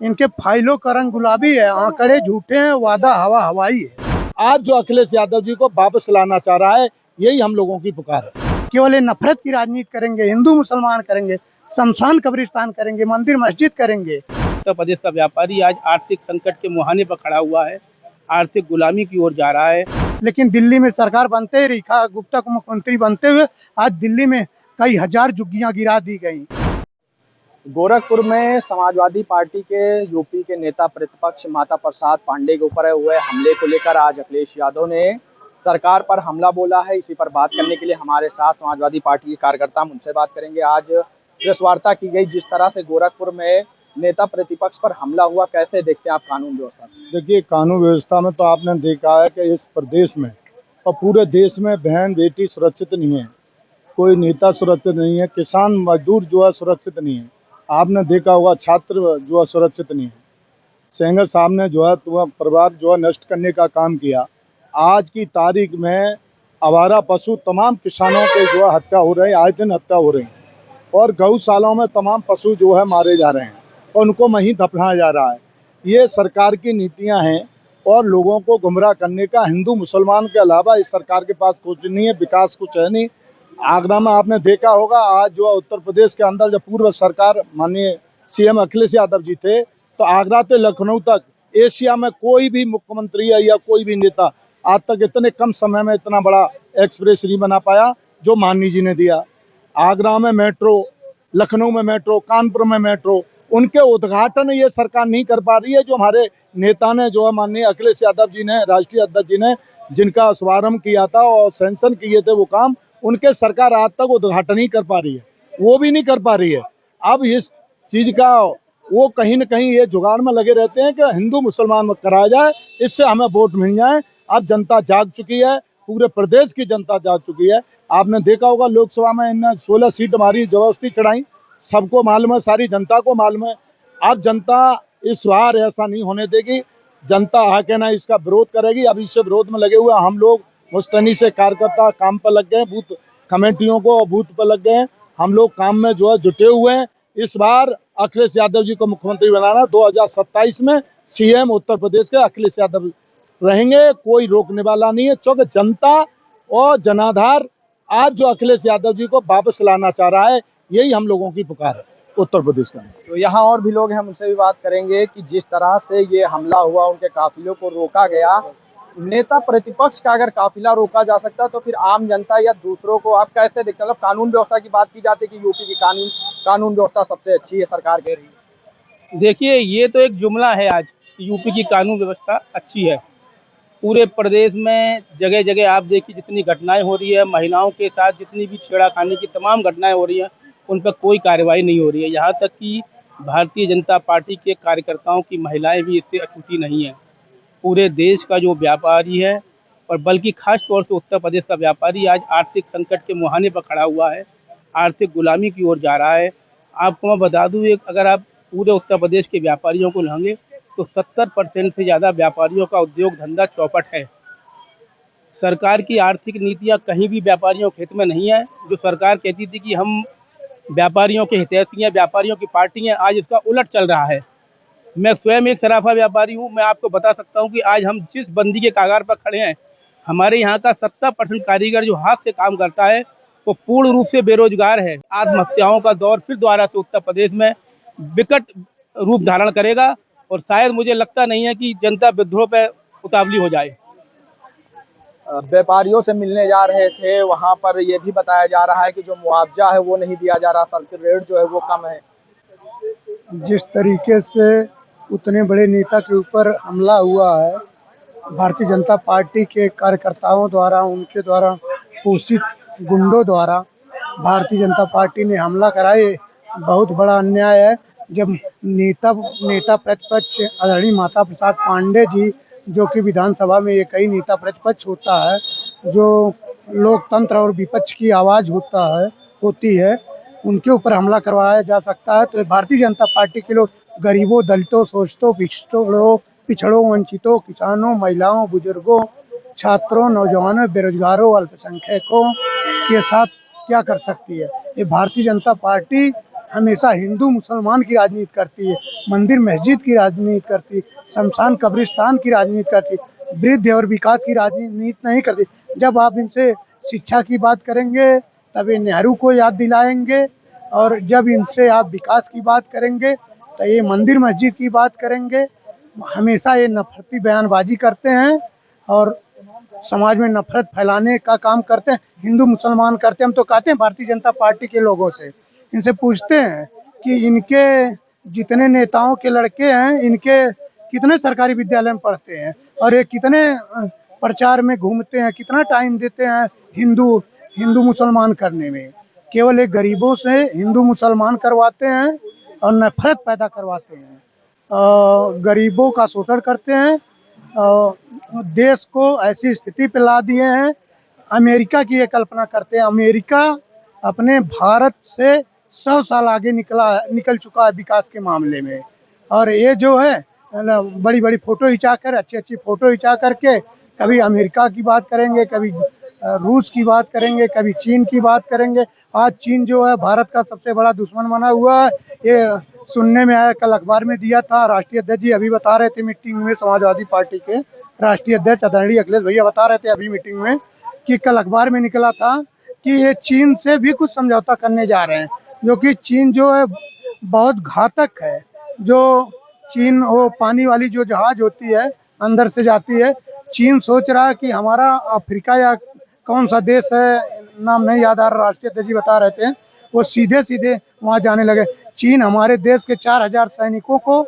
इनके फाइलों का रंग गुलाबी है, आंकड़े झूठे हैं, वादा हवा हवाई है। आज जो अखिलेश यादव जी को वापस लाना चाह रहा है, यही हम लोगों की पुकार है। केवल ये नफरत की राजनीति करेंगे, हिंदू मुसलमान करेंगे, शमशान कब्रिस्तान करेंगे, मंदिर मस्जिद करेंगे। उत्तर प्रदेश का व्यापारी आज आर्थिक संकट के मुहाने पर खड़ा हुआ है, आर्थिक गुलामी की ओर जा रहा है। लेकिन दिल्ली में सरकार बनते ही रेखा गुप्ता को मुख्यमंत्री बनते हुए आज दिल्ली में कई हजार झुग्गियां गिरा दी गई। गोरखपुर में समाजवादी पार्टी के यूपी के नेता प्रतिपक्ष माता प्रसाद पांडे के ऊपर हुए हमले को लेकर आज अखिलेश यादव ने सरकार पर हमला बोला है। इसी पर बात करने के लिए हमारे साथ समाजवादी पार्टी के कार्यकर्ता, हम उनसे बात करेंगे। आज प्रेस वार्ता की गई, जिस तरह से गोरखपुर में नेता प्रतिपक्ष पर हमला हुआ, कैसे देखते हैं आप कानून व्यवस्था? देखिए, कानून व्यवस्था में तो आपने देखा है कि इस प्रदेश में और पूरे देश में बहन बेटी सुरक्षित नहीं है, कोई नेता सुरक्षित नहीं है, किसान मजदूर जो है सुरक्षित नहीं है। आपने देखा होगा छात्र जो है सुरक्षित नहीं है। सेंगर साहब ने जो है तो परिवार जो है नष्ट करने का काम किया। आज की तारीख में आवारा पशु तमाम किसानों के जो है हत्या हो रही है, आए दिन हत्या हो रही है, और गौशालाओं में तमाम पशु जो है मारे जा रहे हैं और उनको वहीं दफनाया जा रहा है। ये सरकार की नीतियां हैं और लोगों को गुमराह करने का। हिंदू मुसलमान के अलावा इस सरकार के पास कुछ नहीं है, विकास कुछ है नहीं। आगरा में आपने देखा होगा, आज जो उत्तर प्रदेश के अंदर जब पूर्व सरकार माननीय सीएम अखिलेश यादव जी थे, तो आगरा से लखनऊ तक एशिया में कोई भी मुख्यमंत्री या कोई भी नेता आज तक इतने कम समय में इतना बड़ा एक्सप्रेस नहीं बना पाया जो माननीय जी ने दिया। आगरा में मेट्रो, लखनऊ में मेट्रो, कानपुर में मेट्रो, उनके उद्घाटन ये सरकार नहीं कर पा रही है। जो हमारे नेता ने जो है माननीय अखिलेश यादव जी ने, राष्ट्रीय अध्यक्ष जी ने जिनका शुभारंभ किया था और सैंक्शन किए थे वो काम, उनके सरकार आज तक उद्घाटन ही कर पा रही है, वो भी नहीं कर पा रही है। अब इस चीज का वो कहीं न कहीं ये जुगाड़ में लगे रहते हैं कि हिंदू मुसलमान में कराया जाए, इससे हमें वोट मिल जाए। अब जनता जाग चुकी है, पूरे प्रदेश की जनता जाग चुकी है। आपने देखा होगा लोकसभा में इन्हें 16 सीट हमारी जबरदस्ती चढ़ाई, सबको मालूम है, सारी जनता को मालूम है। अब जनता इस बार ऐसा नहीं होने देगी, जनता आके ना इसका विरोध करेगी। अब इससे विरोध में लगे हुए हम लोग मुस्तैदी से कार्यकर्ता काम पर लग गए, बूथ कमेटियों को बूथ पर लग गए। हम लोग काम में जो है जुटे हुए हैं। इस बार अखिलेश यादव जी को मुख्यमंत्री बनाना, 2027 में सीएम उत्तर प्रदेश के अखिलेश यादव रहेंगे, कोई रोकने वाला नहीं है। क्योंकि जनता और जनाधार आज जो अखिलेश यादव जी को वापस लाना चाह रहा है, यही हम लोगों की पुकार है उत्तर प्रदेश का। तो यहाँ और भी लोग हैं, उनसे भी बात करेंगे कि जिस तरह से ये हमला हुआ, उनके काफिलों को रोका गया, नेता प्रतिपक्ष का अगर काफिला रोका जा सकता तो फिर आम जनता या दूसरों को आप कैसे देखते हैं? कानून व्यवस्था की बात की जाती है कि यूपी की कानून व्यवस्था सबसे अच्छी है, सरकार कह रही है। देखिए, ये तो एक जुमला है आज, यूपी की कानून व्यवस्था अच्छी है। पूरे प्रदेश में जगह जगह आप देखिए जितनी घटनाएं हो रही है, महिलाओं के साथ जितनी भी छेड़खानी की तमाम घटनाएं हो रही हैं, उन पर कोई कार्रवाई नहीं हो रही है। यहाँ तक कि भारतीय जनता पार्टी के कार्यकर्ताओं की महिलाएं भी इससे अछूती नहीं है। पूरे देश का जो व्यापारी है, और बल्कि खास तौर से उत्तर प्रदेश का व्यापारी आज आर्थिक संकट के मुहाने पर खड़ा हुआ है, आर्थिक गुलामी की ओर जा रहा है। आपको मैं बता दूँ, अगर आप पूरे उत्तर प्रदेश के व्यापारियों को लेंगे तो 70% से ज़्यादा व्यापारियों का उद्योग धंधा चौपट है। सरकार की आर्थिक नीतियाँ कहीं भी व्यापारियों के हित में नहीं है। जो सरकार कहती थी कि हम व्यापारियों के हितैषी हैं, व्यापारियों की पार्टी हैं, आज इसका उलट चल रहा है। मैं स्वयं एक सराफा व्यापारी हूँ। मैं आपको बता सकता हूँ कि आज हम जिस बंदी के कगार पर खड़े हैं, हमारे यहाँ का 70% कारीगर जो हाथ से काम करता है वो पूर्ण रूप से बेरोजगार है। आत्महत्याओं का दौर फिर दोबारा से उत्तर प्रदेश में विकट रूप धारण करेगा, और शायद मुझे लगता नहीं है कि जनता विद्रोह पे उतावली हो जाए। व्यापारियों से मिलने जा रहे थे, वहां पर यह भी बताया जा रहा है कि जो मुआवजा है वो नहीं दिया जा रहा, सर्किट रेट जो है वो कम है। जिस तरीके से उतने बड़े नेता के ऊपर हमला हुआ है, भारतीय जनता पार्टी के कार्यकर्ताओं द्वारा, उनके द्वारा पोषित गुंडों द्वारा भारतीय जनता पार्टी ने हमला कराए, बहुत बड़ा अन्याय है। जब नेता प्रतिपक्ष आदरणीय माता प्रसाद पांडे जी, जो कि विधानसभा में एक ही नेता प्रतिपक्ष होता है, जो लोकतंत्र और विपक्ष की आवाज़ होती है, उनके ऊपर हमला करवाया जा सकता है। तो भारतीय जनता पार्टी के लोग गरीबों, दलितों, शोषितों, पिछड़ों, वंचितों, किसानों, महिलाओं, बुजुर्गों, छात्रों, नौजवानों, बेरोजगारों, अल्पसंख्यकों के साथ क्या कर सकती है? ये भारतीय जनता पार्टी हमेशा हिंदू मुसलमान की राजनीति करती है, मंदिर मस्जिद की राजनीति करती है, शमशान कब्रिस्तान की राजनीति करती है, वृद्धि और विकास की राजनीति नहीं करती। जब आप इनसे शिक्षा की बात करेंगे तब ये नेहरू को याद दिलाएंगे, और जब इनसे आप विकास की बात करेंगे तो ये मंदिर मस्जिद की बात करेंगे। हमेशा ये नफरती बयानबाजी करते हैं और समाज में नफरत फैलाने का काम करते हैं, हिंदू मुसलमान करते हैं। हम तो कहते हैं भारतीय जनता पार्टी के लोगों से, इनसे पूछते हैं कि इनके जितने नेताओं के लड़के हैं, इनके कितने सरकारी विद्यालय में पढ़ते हैं और ये कितने प्रचार में घूमते हैं, कितना टाइम देते हैं हिंदू हिंदू मुसलमान करने में। केवल एक गरीबों से हिंदू मुसलमान करवाते हैं और नफरत पैदा करवाते हैं, गरीबों का शोषण करते हैं, देश को ऐसी स्थिति पे ला दिए हैं। अमेरिका की ये कल्पना करते हैं, अमेरिका अपने भारत से 100 साल आगे निकल चुका है विकास के मामले में। और ये जो है बड़ी बड़ी फोटो खिंचाकर, अच्छी अच्छी फोटो खिंचा करके कभी अमेरिका की बात करेंगे, कभी रूस की बात करेंगे, कभी चीन की बात करेंगे। आज चीन जो है भारत का सबसे बड़ा दुश्मन बना हुआ है। ये सुनने में आया, कल अखबार में दिया था, राष्ट्रीय अध्यक्ष जी अभी बता रहे थे मीटिंग में, समाजवादी पार्टी के राष्ट्रीय अध्यक्ष आदरणीय अखिलेश भैया बता रहे थे अभी मीटिंग में कि कल अखबार में निकला था कि ये चीन से भी कुछ समझौता करने जा रहे हैं, जो कि चीन जो है बहुत घातक है। जो चीन वो पानी वाली जो जहाज होती है अंदर से जाती है, चीन सोच रहा है कि हमारा अफ्रीका या कौन सा देश है, नाम नहीं याद आ रहा, राष्ट्रीय अध्यक्ष जी बता रहे थे, वो सीधे सीधे वहाँ जाने लगे। चीन हमारे देश के 4000 सैनिकों को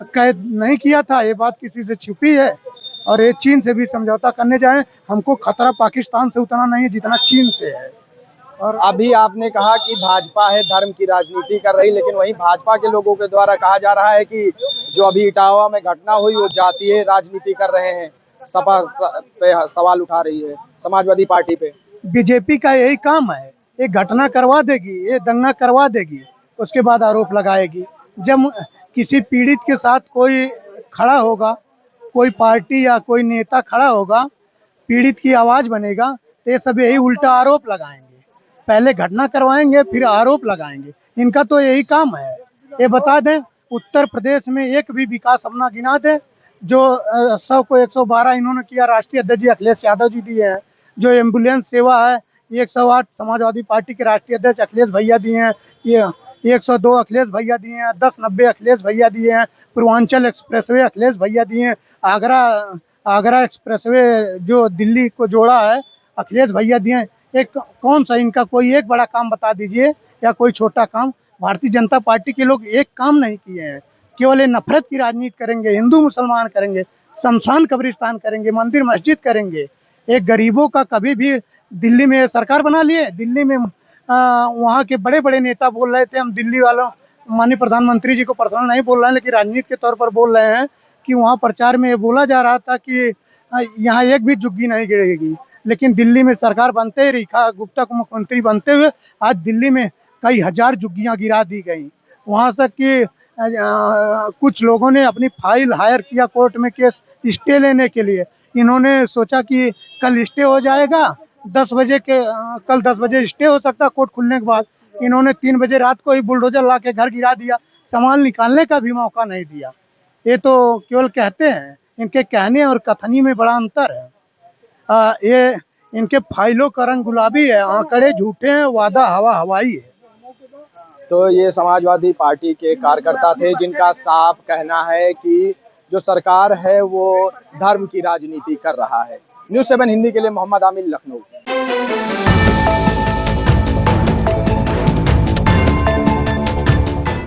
कैद नहीं किया था, ये बात किसी से छुपी है, और ये चीन से भी समझौता करने जाए। हमको खतरा पाकिस्तान से उतना नहीं है जितना चीन से है। और अभी आपने कहा कि भाजपा है धर्म की राजनीति कर रही, लेकिन वहीं भाजपा के लोगों के द्वारा कहा जा रहा है कि जो अभी इटावा में घटना हुई वो जातीय राजनीति कर रहे हैं। सपा पे सवाल उठा रही है समाजवादी पार्टी पे। बीजेपी का यही काम है, ये घटना करवा देगी, ये दंगा करवा देगी, उसके बाद आरोप लगाएगी। जब किसी पीड़ित के साथ कोई खड़ा होगा, कोई पार्टी या कोई नेता खड़ा होगा, पीड़ित की आवाज़ बनेगा, तो ये सब यही उल्टा आरोप लगाएंगे। पहले घटना करवाएंगे फिर आरोप लगाएंगे, इनका तो यही काम है। ये बता दें, उत्तर प्रदेश में एक भी विकास अपना गिना दे जो 100 को 112 इन्होंने किया, राष्ट्रीय अध्यक्ष जी अखिलेश यादव जी दिए हैं। जो एम्बुलेंस सेवा है 108 समाजवादी पार्टी के राष्ट्रीय अध्यक्ष अखिलेश भैया दिए हैं, ये 102 अखिलेश भैया दिए हैं, 1090 अखिलेश भैया दिए हैं, पूर्वांचल एक्सप्रेसवे अखिलेश भैया दिए हैं, आगरा एक्सप्रेसवे जो दिल्ली को जोड़ा है अखिलेश भैया दिए हैं। एक कौन सा इनका कोई एक बड़ा काम बता दीजिए या कोई छोटा काम। भारतीय जनता पार्टी के लोग एक काम नहीं किए हैं, केवल ये नफरत की राजनीति करेंगे, हिंदू मुसलमान करेंगे, शमशान कब्रिस्तान करेंगे, मंदिर मस्जिद करेंगे। एक गरीबों का कभी भी दिल्ली में सरकार बना लिए, दिल्ली में वहाँ के बड़े बड़े नेता बोल रहे थे, हम दिल्ली वालों माननीय प्रधानमंत्री जी को पर्सनल नहीं बोल रहे हैं लेकिन राजनीति के तौर पर बोल रहे हैं कि वहाँ प्रचार में ये बोला जा रहा था कि यहाँ एक भी झुग्गी नहीं गिरेगी। लेकिन दिल्ली में सरकार बनते ही, रेखा गुप्ता को मुख्यमंत्री बनते हुए आज दिल्ली में कई हजार झुग्गियाँ गिरा दी गई। वहाँ तक कि कुछ लोगों ने अपनी फाइल हायर किया कोर्ट में केस स्टे लेने के लिए। इन्होंने सोचा कि कल स्टे हो जाएगा, 10 बजे के कल 10 बजे स्टे हो सकता कोर्ट खुलने के बाद। इन्होंने 3 बजे रात को ही बुलडोजर ला के घर गिरा दिया, सामान निकालने का भी मौका नहीं दिया। ये तो केवल कहते हैं, इनके कहने और कथनी में बड़ा अंतर है। ये इनके फाइलों का रंग गुलाबी है, आंकड़े झूठे हैं, वादा हवा हवाई है। तो ये समाजवादी पार्टी के कार्यकर्ता थे जिनका साफ कहना है कि जो सरकार है वो धर्म की राजनीति कर रहा है। न्यूज़ 7 हिंदी के लिए मोहम्मद आमिर, लखनऊ।